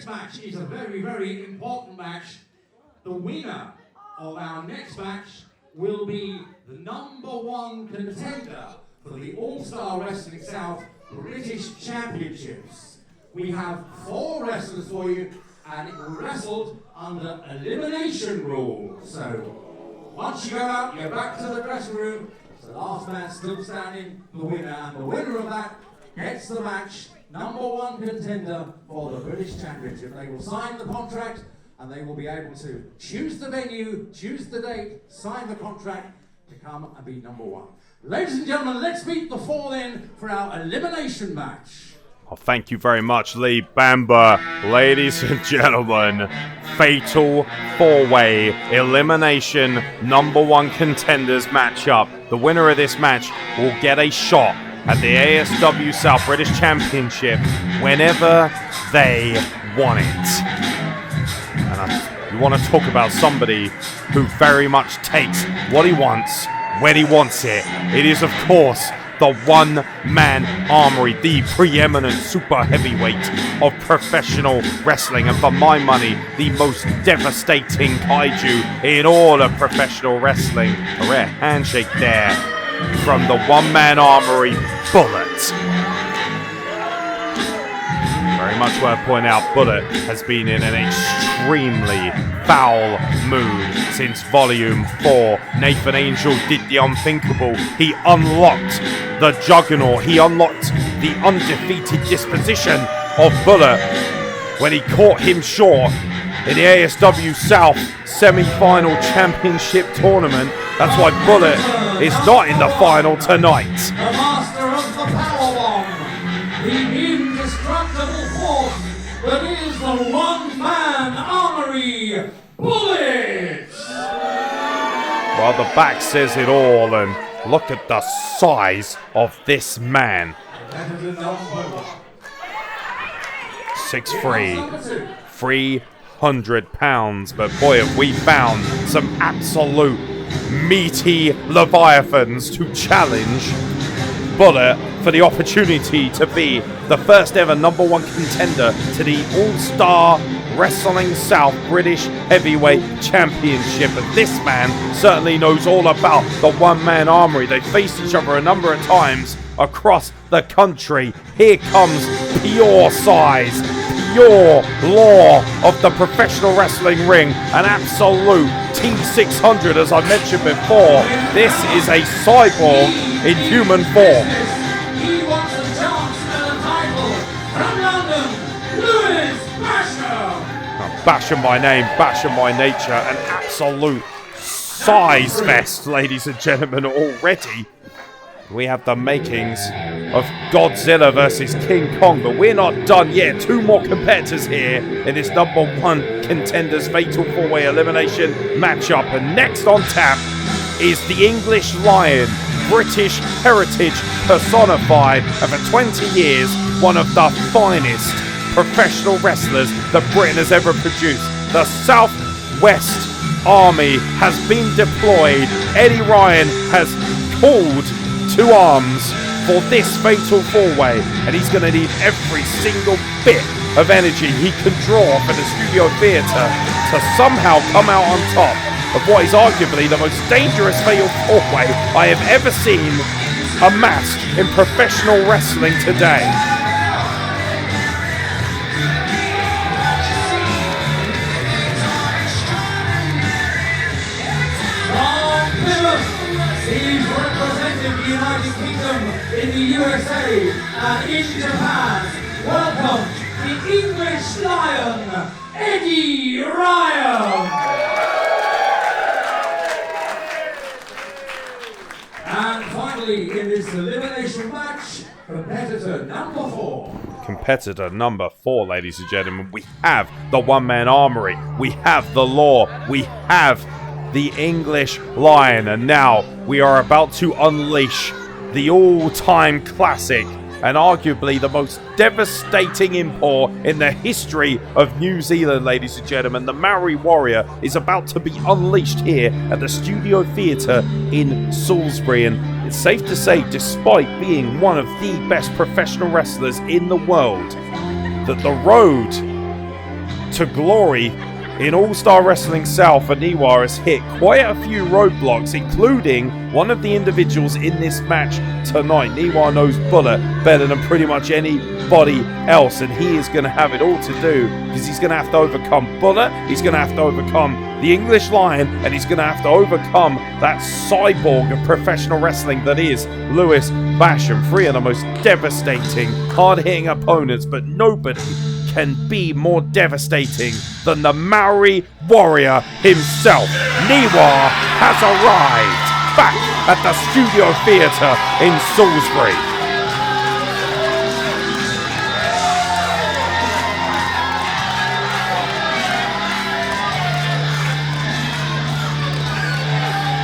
next match is a very, very important match. The winner of our next match will be the #1 contender for the All-Star Wrestling South British Championships. We have 4 wrestlers for you, and it wrestled under elimination rules. So once you go out, you're back to the dressing room. It's the last man still standing, the winner, and the winner of that gets the match, #1 contender for the British Championship. They will sign the contract, and they will be able to choose the venue, choose the date, sign the contract to come and be #1. Ladies and gentlemen, let's meet the 4 then for our elimination match. Oh, thank you very much, Lee Bamba. Ladies and gentlemen, fatal 4-way elimination #1 contenders matchup. The winner of this match will get a shot at the ASW South British Championship whenever they want it. And you want to talk about somebody who very much takes what he wants when he wants it. It is, of course, the one-man Armoury, the preeminent super heavyweight of professional wrestling, and for my money, the most devastating kaiju in all of professional wrestling. A rare handshake there from the one-man Armoury, Bullit. Very much worth pointing out, Bullit has been in an extremely foul mood since Volume 4. Nathan Angel did the unthinkable. He unlocked the Juggernaut. He unlocked the undefeated disposition of Bullit when he caught him short in the ASW South semi-final championship tournament. That's why Bullit is not in the final tonight. The master of the powerbomb, the indestructible force that is the one-man Armoury, Bullit! Well, the back says it all, and look at the size of this man. 6'3", 300 pounds, but boy, have we found some absolute meaty leviathans to challenge Bullit for the opportunity to be the first ever #1 contender to the All-Star Wrestling South British Heavyweight Championship. And this man certainly knows all about the one-man Armoury. They faced each other a number of times across the country. Here comes pure size, pure law of the professional wrestling ring, an absolute T600 as I mentioned before. This is a cyborg in human form. He wants a chance at a title from London, Lewis Basham. Basham by name, Basham by nature, an absolute size fest, ladies and gentlemen, already. We have the makings of Godzilla versus King Kong, but we're not done yet. 2 more competitors here in this #1 contenders fatal 4-way elimination matchup. And next on tap is the English Lion, British heritage personified, and for 20 years, one of the finest professional wrestlers that Britain has ever produced. The South West Army has been deployed. Eddie Ryan has called to arms for this fatal 4-way, and he's going to need every single bit of energy he can draw for the studio theatre to somehow come out on top of what is arguably the most dangerous fatal 4-way I have ever seen amassed in professional wrestling today. He's representing the United Kingdom in the USA and in Japan. Welcome, the English Lion, Eddie Ryan. And finally, in this elimination match, competitor number 4. Competitor number 4, ladies and gentlemen, we have the one-man Armoury, we have the Law, we have the English Lion, and now we are about to unleash the all-time classic and arguably the most devastating import in the history of New Zealand, ladies and gentlemen. The Moari Warrior is about to be unleashed here at the Studio Theatre in Salisbury, and it's safe to say, despite being one of the best professional wrestlers in the world, that the road to glory in All-Star Wrestling South, and Niwa has hit quite a few roadblocks, including one of the individuals in this match tonight. Niwa knows Bullit better than pretty much anybody else, and he is going to have it all to do, because he's going to have to overcome Bullit, he's going to have to overcome the English Lion, and he's going to have to overcome that cyborg of professional wrestling that is Lewis Basham. Three of the most devastating, hard-hitting opponents, but nobody can be more devastating than the Moari warrior himself. Niwa has arrived back at the Studio Theatre in Salisbury.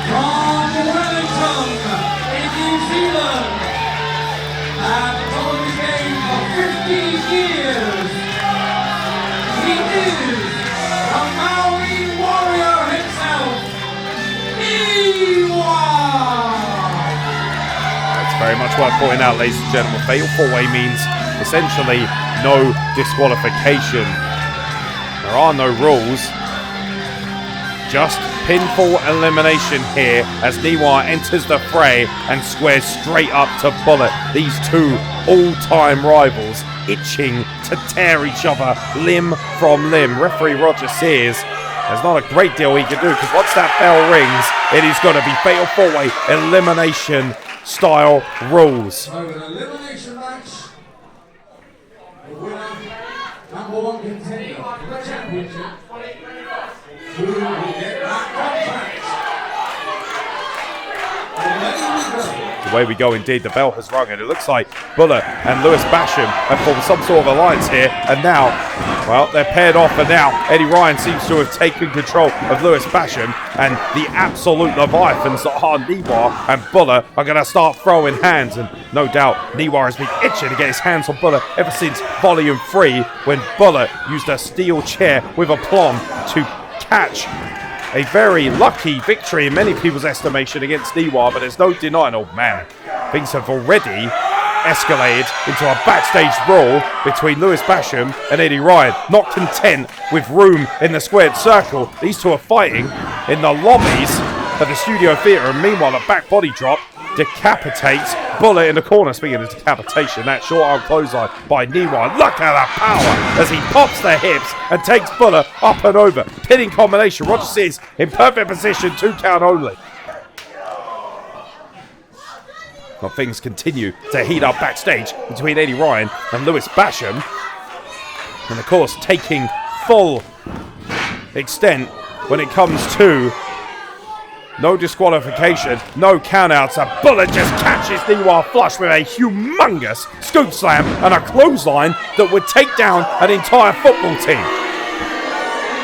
From Wellington in New Zealand, and on the game for 50 years, he is the Maori warrior himself, Niwa! That's very much worth pointing out, ladies and gentlemen. Fatal 4-way means essentially no disqualification. There are no rules, just pinfall elimination here as Niwa enters the fray and squares straight up to Bullit. These two all-time rivals itching to tear each other limb from limb. Referee Roger Sears, there's not a great deal he can do, because once that bell rings, it is going to be fatal 4-way elimination style rules. So an elimination match, the winner, number one contender for the championship, who will get that contract. Away we go indeed, the bell has rung, and it looks like Bullit and Lewis Basham have formed some sort of alliance here, and now, well, they're paired off, and now Eddie Ryan seems to have taken control of Lewis Basham, and the absolute leviathans that are Niwa and Bullit are going to start throwing hands, and no doubt Niwa has been itching to get his hands on Bullit ever since Volume 3, when Bullit used a steel chair with aplomb to catch a very lucky victory in many people's estimation against Niwa, but there's no denying, oh man, things have already escalated into a backstage brawl between Lewis Basham and Eddie Ryan. Not content with room in the squared circle, these two are fighting in the lobbies of the Studio Theatre, and meanwhile a back body drop decapitates Bullit in the corner. Speaking of decapitation, that short arm clothesline by Niwa. Look at the power as he pops the hips and takes Bullit up and over. Pinning combination. Roger Sears in perfect position, 2 count only. Well, things continue to heat up backstage between Eddie Ryan and Lewis Basham. And of course, taking full extent when it comes to no disqualification, no countouts. A Bullit just catches Niwa flush with a humongous scoop slam and a clothesline that would take down an entire football team.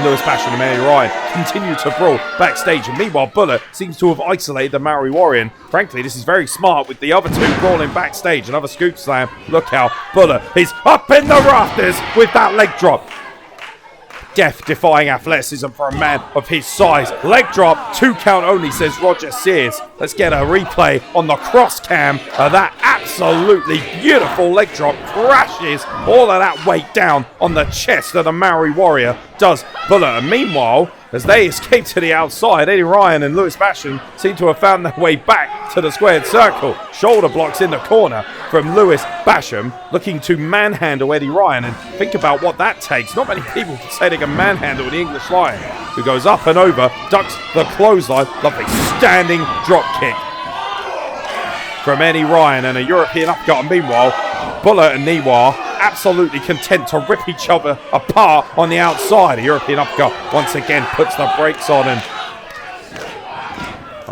Lewis Basham and Eddie Ryan continue to brawl backstage, and meanwhile Bullit seems to have isolated the Maori warrior. And frankly, this is very smart with the other two brawling backstage. Another scoop slam. Look how Bullit is up in the rafters with that leg drop. Death-defying athleticism for a man of his size. Leg drop, 2 count only, says Roger Sears. Let's get a replay on the cross cam of that absolutely beautiful leg drop. Crashes all of that weight down on the chest of the Maori warrior, does Bullit. And meanwhile, as they escape to the outside, Eddie Ryan and Lewis Basham seem to have found their way back to the squared circle. Shoulder blocks in the corner from Lewis Basham, looking to manhandle Eddie Ryan. And think about what that takes. Not many people can say they can manhandle the English Lion, who goes up and over, ducks the clothesline. Lovely standing drop kick from Eddie Ryan and a European uppercut. And meanwhile, Bullit and Niwa absolutely content to rip each other apart on the outside. A European uppercut once again puts the brakes on, and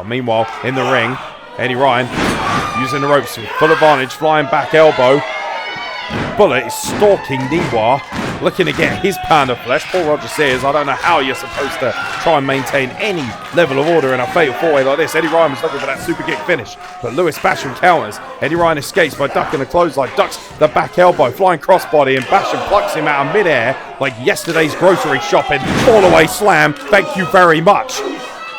meanwhile in the ring, Eddie Ryan using the ropes with full advantage, flying back elbow. Bullit is stalking Niwa, looking to get his pound of flesh. Poor Roger Sears, I don't know how you're supposed to try and maintain any level of order in a fatal 4-way like this. Eddie Ryan was looking for that super kick finish, but Lewis Basham counters. Eddie Ryan escapes by ducking the clothesline, ducks the back elbow, flying crossbody, and Basham plucks him out of midair like yesterday's grocery shopping. Fall-away slam, thank you very much.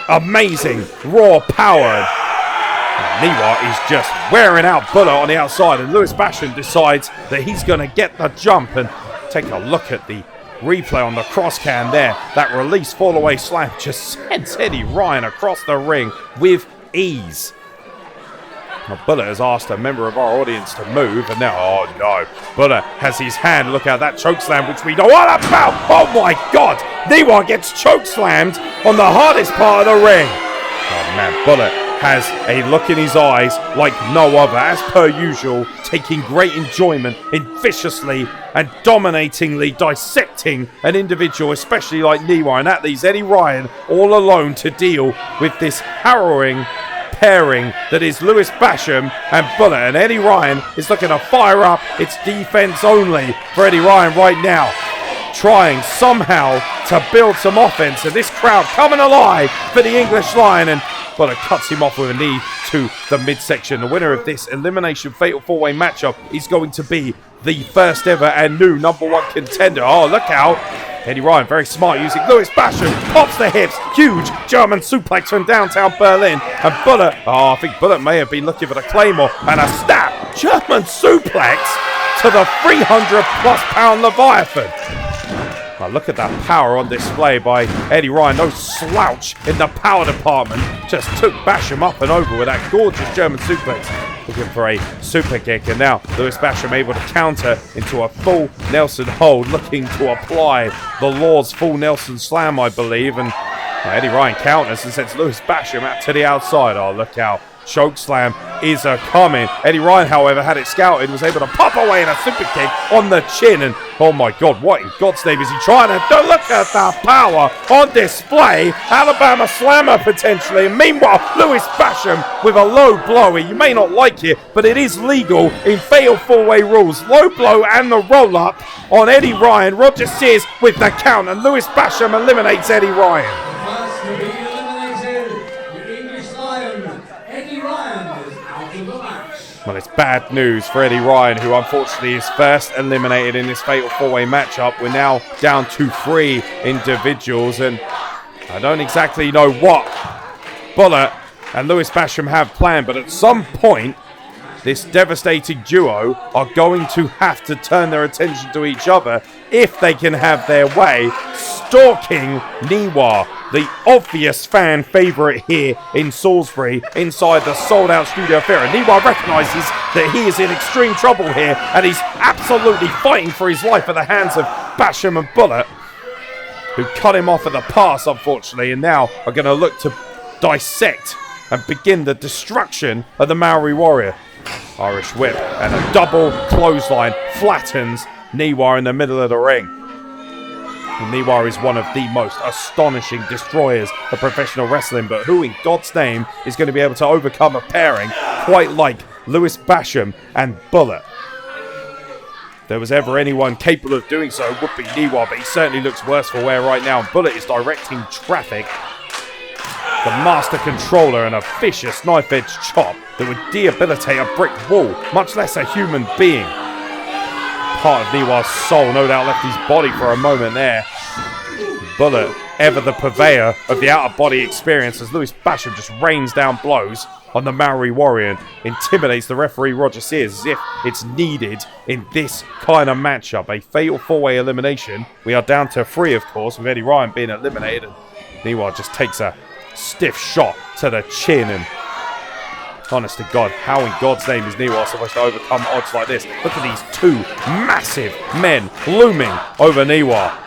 Amazing, raw power. Niwa is just wearing out Bullit on the outside, and Lewis Basham decides that he's going to get the jump. And take a look at the replay on the cross cam there. That release fall away slam just sends Eddie Ryan across the ring with ease. Now, Bullit has asked a member of our audience to move, and now, oh no, Bullit has his hand. Look at that choke slam, which we know all about. Oh my God, Niwa gets choke slammed on the hardest part of the ring. Oh man, Bullit has a look in his eyes like no other, as per usual, taking great enjoyment in viciously and dominatingly dissecting an individual, especially like Niwa, and that leaves Eddie Ryan all alone to deal with this harrowing pairing that is Lewis Basham and Bullit, and Eddie Ryan is looking to fire up. It's defense only for Eddie Ryan right now, trying somehow to build some offense, and this crowd coming alive for the English Lion, and Bullit cuts him off with a knee to the midsection. The winner of this elimination fatal four-way matchup is going to be the first ever and new #1 contender. Oh, look out. Eddie Ryan, very smart, using Lewis Basham, pops the hips, huge German suplex from downtown Berlin, and Bullit, oh, I think Bullit may have been looking for the Claymore, and a snap German suplex to the 300+ pound Leviathan. Oh, look at that power on display by Eddie Ryan, no slouch in the power department, just took Basham up and over with that gorgeous German suplex. Looking for a super kick, and now Lewis Basham able to counter into a full Nelson hold, looking to apply the Law's full Nelson slam, I believe, and Eddie Ryan counters and sends Lewis Basham out to the outside. Oh, look out. Choke slam is a coming. Eddie Ryan, however, had it scouted, was able to pop away in a super kick on the chin, and oh my God, what in God's name is he trying to do? Look at that power on display. Alabama slammer potentially, and meanwhile Lewis Basham with a low blow. You may not like it, but it is legal in fatal four-way rules. Low blow and the roll-up on Eddie Ryan. Roger Sears with the count, and Lewis Basham eliminates Eddie Ryan. First to be eliminated, the English Lion, Eddie Ryan, is out of the match. Well, it's bad news for Eddie Ryan, who unfortunately is first eliminated in this fatal four-way matchup. We're now down to 3 individuals, and I don't exactly know what Bullit and Lewis Basham have planned, but at some point, this devastating duo are going to have to turn their attention to each other if they can have their way, stalking Niwa, the obvious fan favourite here in Salisbury, inside the sold-out Studio Theatre. Niwa recognises that he is in extreme trouble here, and he's absolutely fighting for his life at the hands of Basham and Bullit, who cut him off at the pass, unfortunately, and now are going to look to dissect and begin the destruction of the Moari Warrior. Irish whip and a double clothesline flattens Niwa in the middle of the ring. And Niwa is one of the most astonishing destroyers of professional wrestling, but who in God's name is going to be able to overcome a pairing quite like Lewis Basham and Bullit? If there was ever anyone capable of doing so, it would be Niwa, but he certainly looks worse for wear right now. And Bullit is directing traffic. The master controller and a vicious knife-edge chop that would debilitate a brick wall, much less a human being. Part of Niwa's soul no doubt left his body for a moment there. Bullit, ever the purveyor of the out-of-body experience, as Lewis Basham just rains down blows on the Moari Warrior and intimidates the referee Roger Sears as if it's needed in this kind of matchup. A fatal four-way elimination. We are down to 3, of course, with Eddie Ryan being eliminated, and Niwa just takes a stiff shot to the chin, and honest to God, how in God's name is Niwa supposed to overcome odds like this? Look at these 2 massive men looming over Niwa.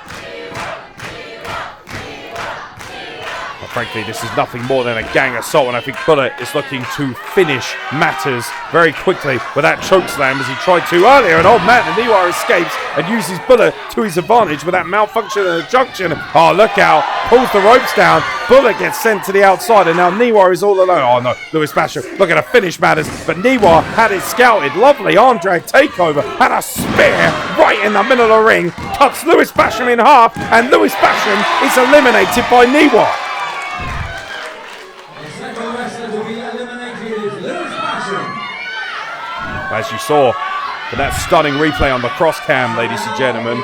Well, frankly, this is nothing more than a gang assault, and I think Bullit is looking to finish matters very quickly with that chokeslam as he tried to earlier. And old man Niwa escapes and uses Bullit to his advantage with that malfunction and a junction. Oh, look out. Pulls the ropes down. Bullit gets sent to the outside, and now Niwa is all alone. Oh no, Lewis Basham looking to finish matters, but Niwa had it scouted. Lovely arm drag takeover and a spear right in the middle of the ring. Cuts Lewis Basham in half, and Lewis Basham is eliminated by Niwa. The second wrestler to be eliminated is Lewis Basham. As you saw in that stunning replay on the cross cam, ladies and gentlemen,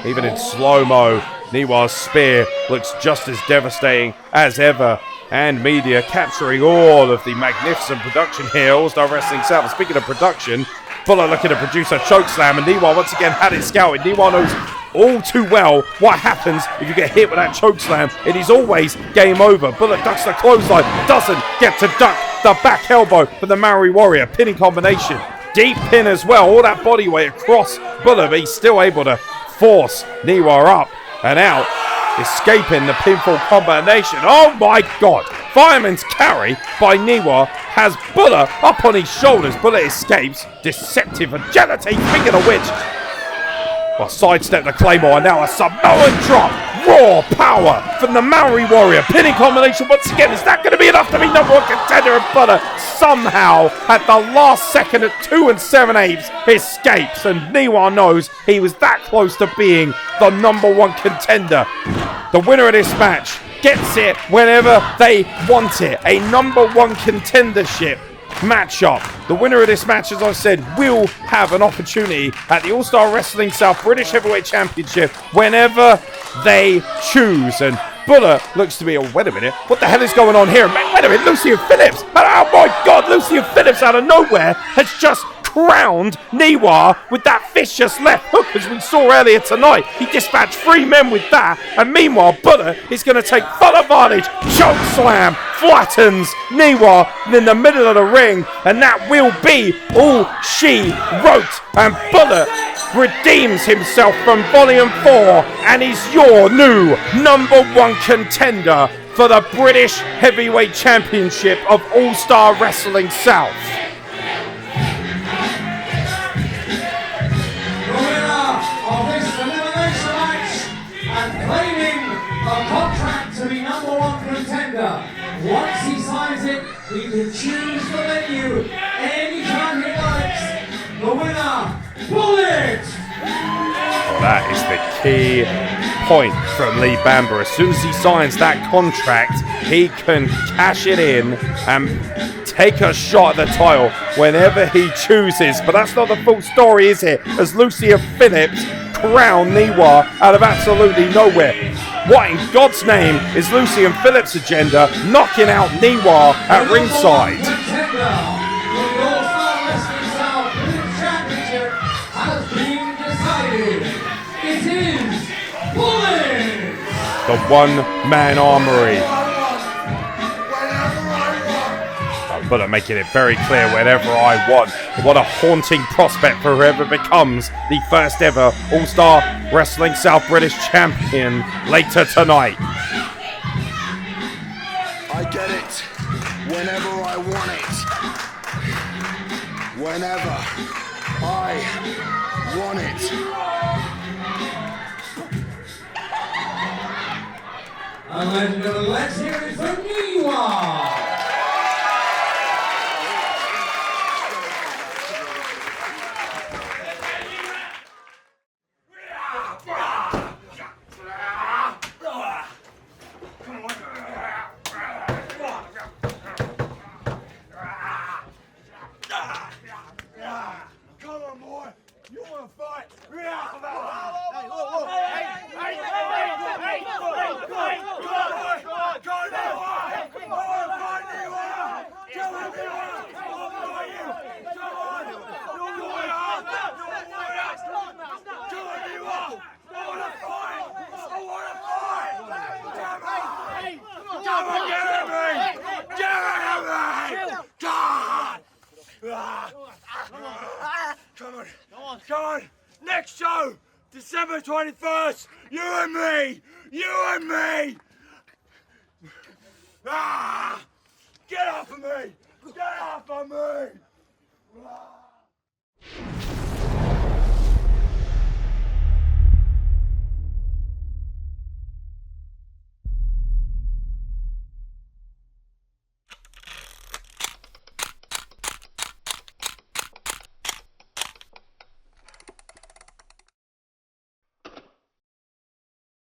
even in slow-mo, Niwa's spear looks just as devastating as ever. ANDMedia capturing all of the magnificent production here, All Star Wrestling South. Speaking of production, Bullit looking to produce a chokeslam, and Niwa once again had it scouted. Niwa knows all too well what happens if you get hit with that chokeslam. It is always game over. Bullit ducks the clothesline, doesn't get to duck the back elbow for the Moari Warrior. Pinning combination, deep pin as well. All that body weight across Bullit, but he's still able to force Niwa up and out, escaping the pinfall combination. Oh my God! Fireman's carry by Niwa has Bullit up on his shoulders. Bullit escapes. Deceptive agility, speaking of which. Well, sidestep the Claymore, and now a Samoan drop. Raw power from the Moari Warrior. Pinning combination once again. Is that going to be enough to be number 1 contender? And Bullit somehow, at the last second at 2 7/8, escapes. And Niwa knows he was that close to being the number 1 contender. The winner of this match gets it whenever they want it. A number 1 contendership matchup. The winner of this match, as I said, will have an opportunity at the All-Star Wrestling South British Heavyweight Championship whenever they choose. And Bullit looks to be, oh, wait a minute, what the hell is going on here? Wait a minute, Lucian Phillips. Oh my God, Lucian Phillips out of nowhere has just crowned Niwa with that vicious left hook as we saw earlier tonight. He dispatched 3 men with that, and meanwhile Bullit is going to take full advantage. Choke slam flattens Niwa in the middle of the ring, and that will be all she wrote. And Bullit redeems himself from Volume 4 and is your new number 1 contender for the British Heavyweight Championship of All-Star Wrestling South. Claiming a contract to be number 1 contender. Once he signs it, he can choose the venue anytime he likes. The winner, Bullit! Well, that is the key point from Lee Bamber. As soon as he signs that contract, he can cash it in and take a shot at the title whenever he chooses. But that's not the full story, is it? As Lucia Phillips crown Niwa out of absolutely nowhere. What in God's name is Lucian Phillips' agenda, knocking out Niwa at ringside? The one-man Armoury. Bullit making it very clear whenever I want. What a haunting prospect for whoever becomes the first ever All-Star Wrestling South British Champion later tonight. I get it whenever I want it. Whenever I want it. And let's hear it from Niwa. Come on! Next show, December 21st. You and me. Get off of me! Get off of me!